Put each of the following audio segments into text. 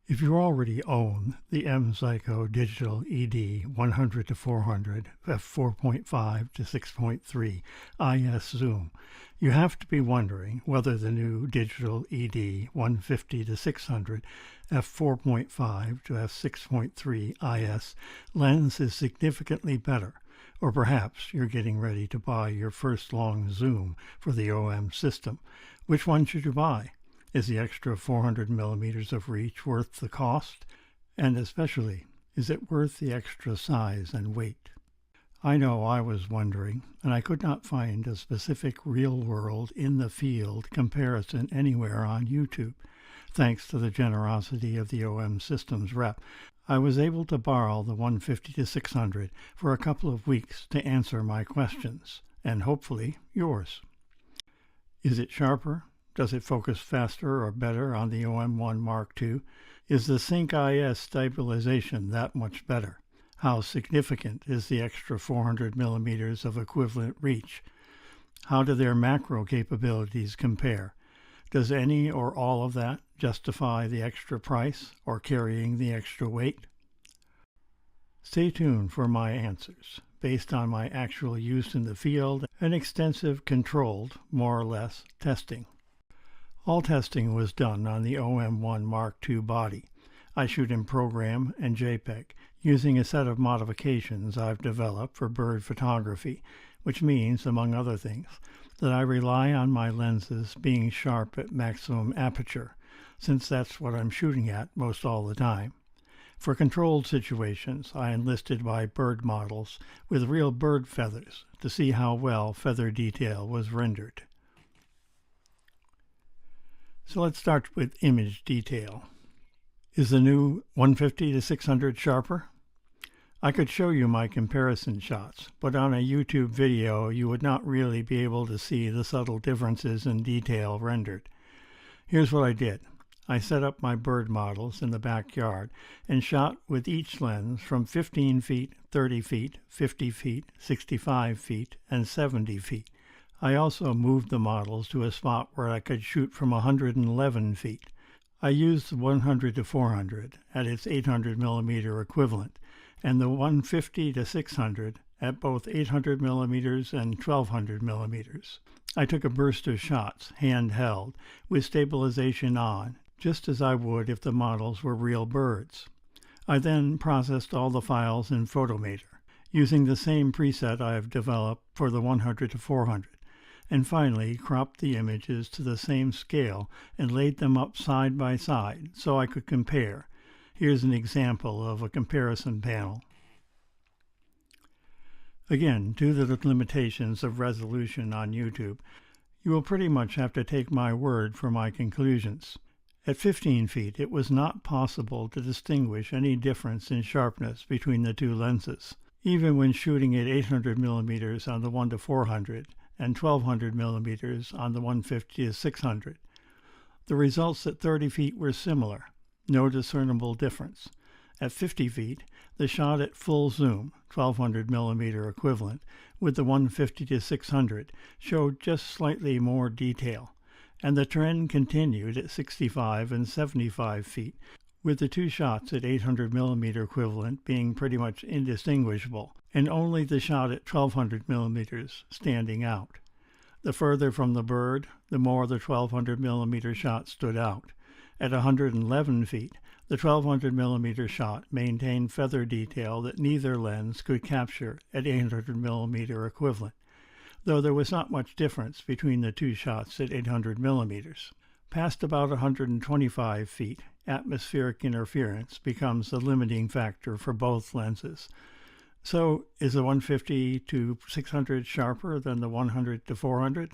If you already own the M.Zuiko Digital ED 100-400 f4.5 to 6.3 IS zoom, you have to be wondering whether the new Digital ED 150-600 f4.5 to f6.3 IS lens is significantly better, or perhaps you're getting ready to buy your first long zoom for the OM system. Which one should you buy? Is the extra 400 millimeters of reach worth the cost? And especially, is it worth the extra size and weight? I know I was wondering, and I could not find a specific real-world, in-the-field comparison anywhere on YouTube. Thanks to the generosity of the OM Systems rep, I was able to borrow the 150-600 for a couple of weeks to answer my questions, and hopefully yours. Is it sharper? Does it focus faster or better on the OM1 Mark II? Is the Sync IS stabilization that much better? How significant is the extra 400 millimeters of equivalent reach? How do their macro capabilities compare? Does any or all of that justify the extra price or carrying the extra weight? Stay tuned for my answers, based on my actual use in the field and extensive controlled, more or less, testing. All testing was done on the OM1 Mark II body. I shoot in program and JPEG, using a set of modifications I've developed for bird photography, which means, among other things, that I rely on my lenses being sharp at maximum aperture, since that's what I'm shooting at most all the time. For controlled situations, I enlisted my bird models with real bird feathers to see how well feather detail was rendered. So let's start with image detail. Is the new 150-600 sharper? I could show you my comparison shots, but on a YouTube video you would not really be able to see the subtle differences in detail rendered. Here's what I did. I set up my bird models in the backyard and shot with each lens from 15 feet, 30 feet, 50 feet, 65 feet, and 70 feet. I also moved the models to a spot where I could shoot from 111 feet. I used the 100-400 at its 800 millimeter equivalent, and the 150-600 at both 800 millimeters and 1200 millimeters. I took a burst of shots, handheld, with stabilization on, just as I would if the models were real birds. I then processed all the files in Photomator, using the same preset I have developed for the 100-400. And finally cropped the images to the same scale and laid them up side by side so I could compare. Here's an example of a comparison panel. Again, due to the limitations of resolution on YouTube, you will pretty much have to take my word for my conclusions. At 15 feet, it was not possible to distinguish any difference in sharpness between the two lenses, even when shooting at 800 millimeters on the 1-400 and 1200 millimeters on the 150-600. The results at 30 feet were similar, no discernible difference. At 50 feet, the shot at full zoom, 1200 millimeter equivalent, with the 150-600 showed just slightly more detail, and the trend continued at 65 and 75 feet, with the two shots at 800 millimeter equivalent being pretty much indistinguishable, and only the shot at 1200 millimeters standing out. The further from the bird, the more the 1200 millimeter shot stood out. At 111 feet, the 1200 millimeter shot maintained feather detail that neither lens could capture at 800 millimeter equivalent, though there was not much difference between the two shots at 800 millimeters. Past about 125 feet, atmospheric interference becomes the limiting factor for both lenses. So, is the 150-600 sharper than the 100-400?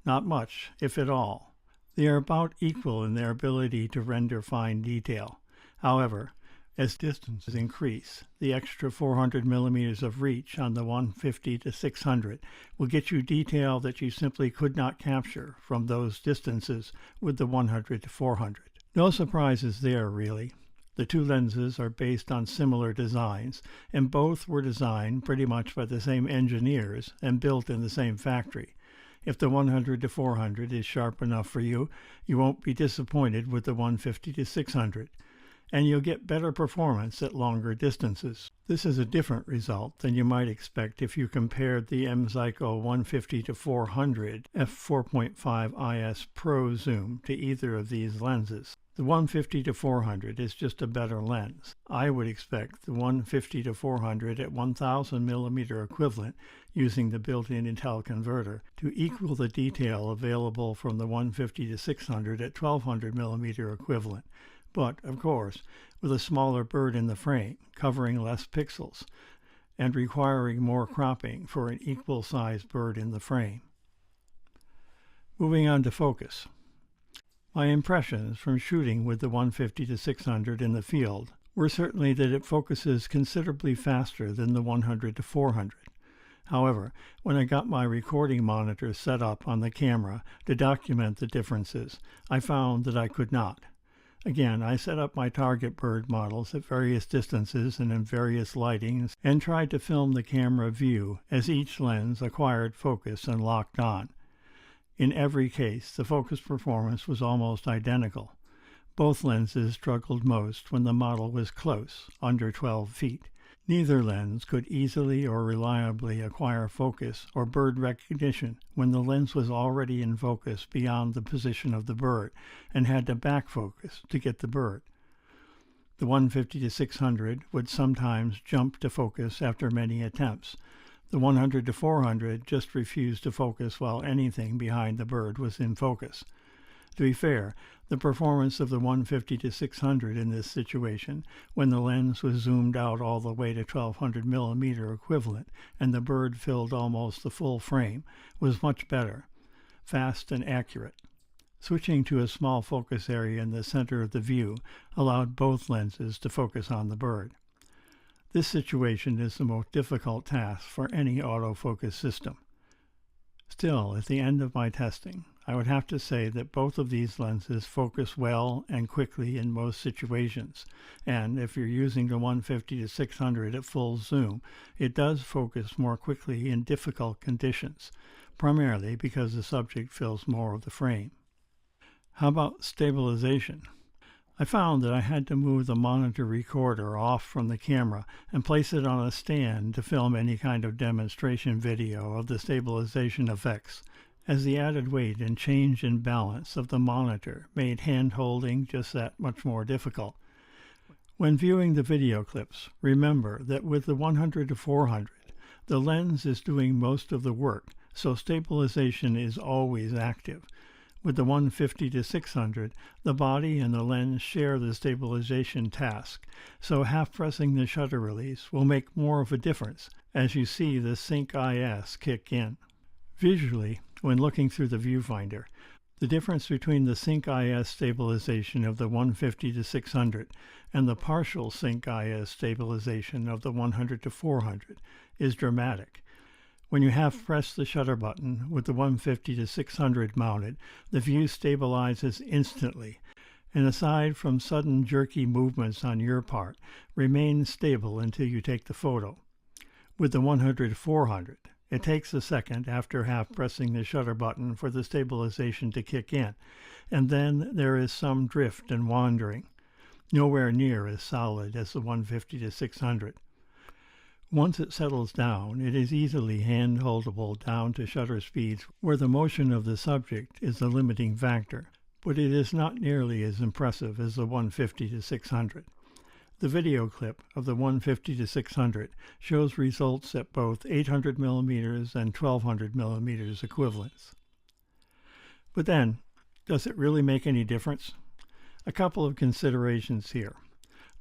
Not much, if at all. They are about equal in their ability to render fine detail. However, as distances increase, the extra 400 millimeters of reach on the 150-600 will get you detail that you simply could not capture from those distances with the 100-400. No surprises there, really. The two lenses are based on similar designs, and both were designed pretty much by the same engineers and built in the same factory. If the 100-400 is sharp enough for you, you won't be disappointed with the 150-600. and you'll get better performance at longer distances. This is a different result than you might expect if you compared the M.Zuiko 150-400 f4.5 IS Pro zoom to either of these lenses. The 150-400 is just a better lens. I would expect the 150-400 at 1000 millimeter equivalent using the built-in Intel converter to equal the detail available from the 150-600 at 1200 millimeter equivalent. But, of course, with a smaller bird in the frame, covering less pixels, and requiring more cropping for an equal-sized bird in the frame. Moving on to focus. My impressions from shooting with the 150-600 in the field were certainly that it focuses considerably faster than the 100-400. However, when I got my recording monitor set up on the camera to document the differences, I found that I could not. Again, I set up my target bird models at various distances and in various lightings and tried to film the camera view as each lens acquired focus and locked on. In every case, the focus performance was almost identical. Both lenses struggled most when the model was close, under 12 feet. Neither lens could easily or reliably acquire focus or bird recognition when the lens was already in focus beyond the position of the bird and had to back focus to get the bird. The 150-600 would sometimes jump to focus after many attempts. The 100-400 just refused to focus while anything behind the bird was in focus. To be fair, the performance of the 150-600 in this situation, when the lens was zoomed out all the way to 1200 millimeter equivalent and the bird filled almost the full frame, was much better, fast and accurate. Switching to a small focus area in the center of the view allowed both lenses to focus on the bird. This situation is the most difficult task for any autofocus system. Still, at the end of my testing, I would have to say that both of these lenses focus well and quickly in most situations, and if you're using the 150-600 at full zoom, it does focus more quickly in difficult conditions, primarily because the subject fills more of the frame. How about stabilization? I found that I had to move the monitor recorder off from the camera and place it on a stand to film any kind of demonstration video of the stabilization effects, as the added weight and change in balance of the monitor made hand-holding just that much more difficult. When viewing the video clips, remember that with the 100-400, the lens is doing most of the work, so stabilization is always active. With the 150-600, the body and the lens share the stabilization task, so half-pressing the shutter release will make more of a difference as you see the Sync IS kick in. Visually, when looking through the viewfinder, the difference between the Sync IS stabilization of the 150-600 and the partial Sync IS stabilization of the 100-400 is dramatic. When you half-press the shutter button with the 150-600 mounted, the view stabilizes instantly, and aside from sudden jerky movements on your part, remains stable until you take the photo. With the 100-400, it takes a second after half-pressing the shutter button for the stabilization to kick in, and then there is some drift and wandering, nowhere near as solid as the 150-600. Once it settles down, it is easily hand-holdable down to shutter speeds where the motion of the subject is the limiting factor, but it is not nearly as impressive as the 150-600. The video clip of the 150-600 shows results at both 800 mm and 1200 mm equivalents. But then, does it really make any difference? A couple of considerations here.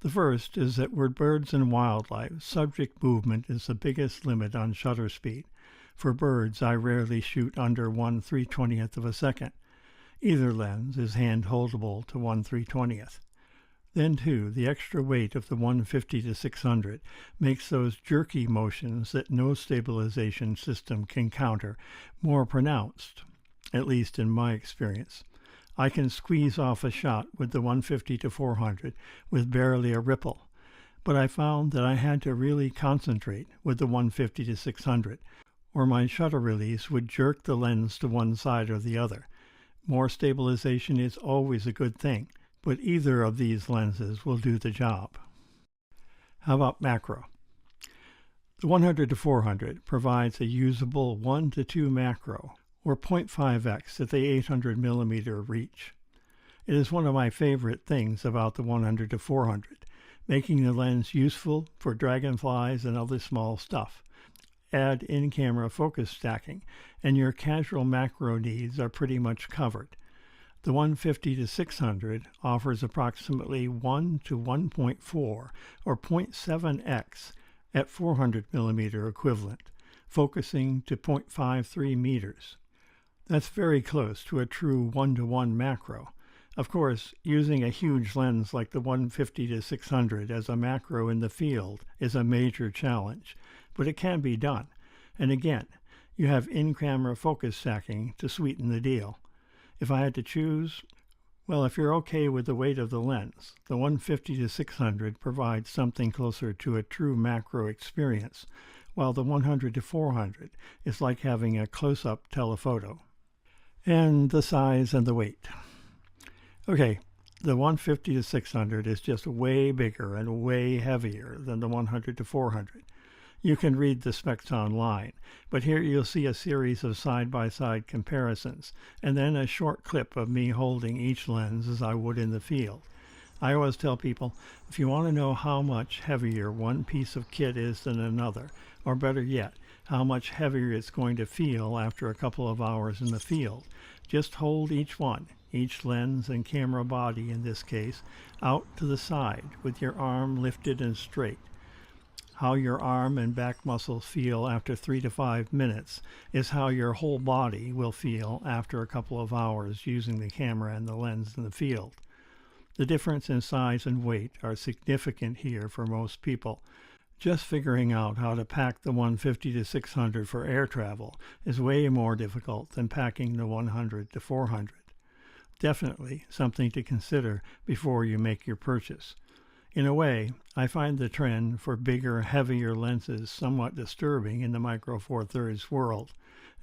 The first is that with birds and wildlife, subject movement is the biggest limit on shutter speed. For birds, I rarely shoot under 1/320th of a second. Either lens is hand-holdable to 1/320th. Then, too, the extra weight of the 150-600 makes those jerky motions that no stabilization system can counter more pronounced, at least in my experience. I can squeeze off a shot with the 150-400 with barely a ripple, but I found that I had to really concentrate with the 150-600, or my shutter release would jerk the lens to one side or the other. More stabilization is always a good thing, but either of these lenses will do the job. How about macro? The 100-400 provides a usable 1 to 2 macro, or 0.5x at the 800 millimeter reach. It is one of my favorite things about the 100-400, making the lens useful for dragonflies and other small stuff. Add in-camera focus stacking, and your casual macro needs are pretty much covered. The 150-600 offers approximately 1 to 1.4 or 0.7x at 400 millimeter equivalent, focusing to 0.53 meters. That's very close to a true 1-to-1 macro. Of course, using a huge lens like the 150-600 as a macro in the field is a major challenge, but it can be done. And again, you have in-camera focus stacking to sweeten the deal. If I had to choose, well, if you're okay with the weight of the lens, the 150-600 provides something closer to a true macro experience, while the 100-400 is like having a close-up telephoto. And the size and the weight. Okay, the 150-600 is just way bigger and way heavier than the 100-400. You can read the specs online, but here you'll see a series of side-by-side comparisons, and then a short clip of me holding each lens as I would in the field. I always tell people, if you want to know how much heavier one piece of kit is than another, or better yet, how much heavier it's going to feel after a couple of hours in the field, just hold each one, each lens and camera body in this case, out to the side with your arm lifted and straight. How your arm and back muscles feel after 3 to 5 minutes is how your whole body will feel after a couple of hours using the camera and the lens in the field. The difference in size and weight are significant here for most people. Just figuring out how to pack the 150-600 for air travel is way more difficult than packing the 100-400. Definitely something to consider before you make your purchase. In a way, I find the trend for bigger, heavier lenses somewhat disturbing in the Micro Four Thirds world.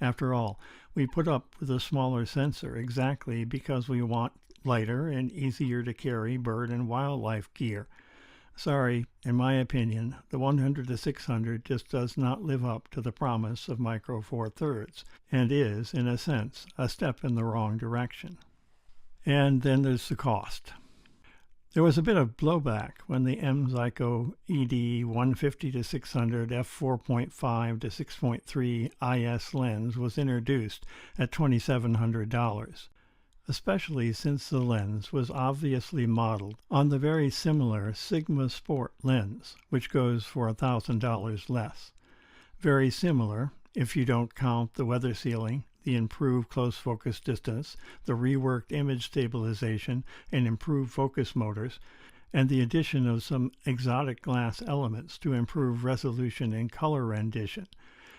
After all, we put up with a smaller sensor exactly because we want lighter and easier to carry bird and wildlife gear. Sorry, in my opinion, the 100-600 just does not live up to the promise of Micro Four Thirds, and is, in a sense, a step in the wrong direction. And then there's the cost. There was a bit of blowback when the M.Zuiko ED 150-600 f4.5 to 6.3 IS lens was introduced at $2,700, especially since the lens was obviously modeled on the very similar Sigma Sport lens, which goes for $1,000 less. Very similar, if you don't count the weather sealing, the improved close focus distance, the reworked image stabilization and improved focus motors, and the addition of some exotic glass elements to improve resolution and color rendition.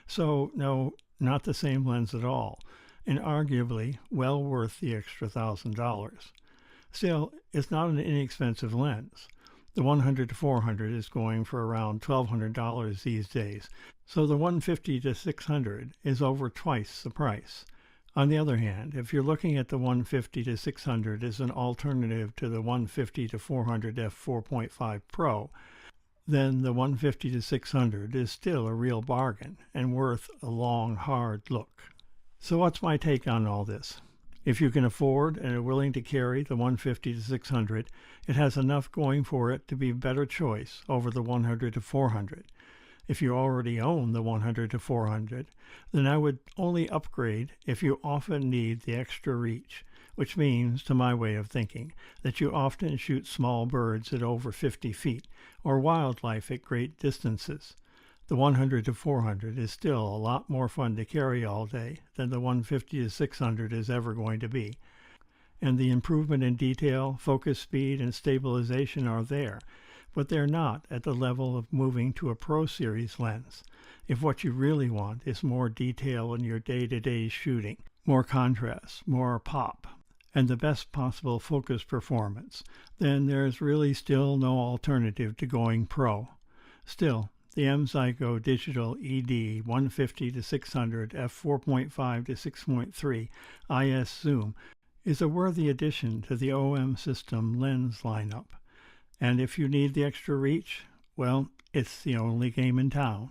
So, no, not the same lens at all, and arguably well worth the extra $1,000. Still, it's not an inexpensive lens. The 100-400 is going for around $1,200 these days, so the 150-600 is over twice the price. On the other hand, if you're looking at the 150-600 as an alternative to the 150-400 f4.5 Pro, then the 150-600 is still a real bargain and worth a long, hard look. So what's my take on all this? If you can afford and are willing to carry the 150-600, it has enough going for it to be a better choice over the 100-400. If you already own the 100-400, then I would only upgrade if you often need the extra reach, which means, to my way of thinking, that you often shoot small birds at over 50 feet or wildlife at great distances. The 100-400 is still a lot more fun to carry all day than the 150-600 is ever going to be. And the improvement in detail, focus speed, and stabilization are there, but they're not at the level of moving to a Pro Series lens. If what you really want is more detail in your day-to-day shooting, more contrast, more pop, and the best possible focus performance, then there's really still no alternative to going Pro. Still, the M.Zuiko Digital ED 150-600 f4.5 to 6.3 IS zoom is a worthy addition to the OM System lens lineup. And if you need the extra reach, well, it's the only game in town.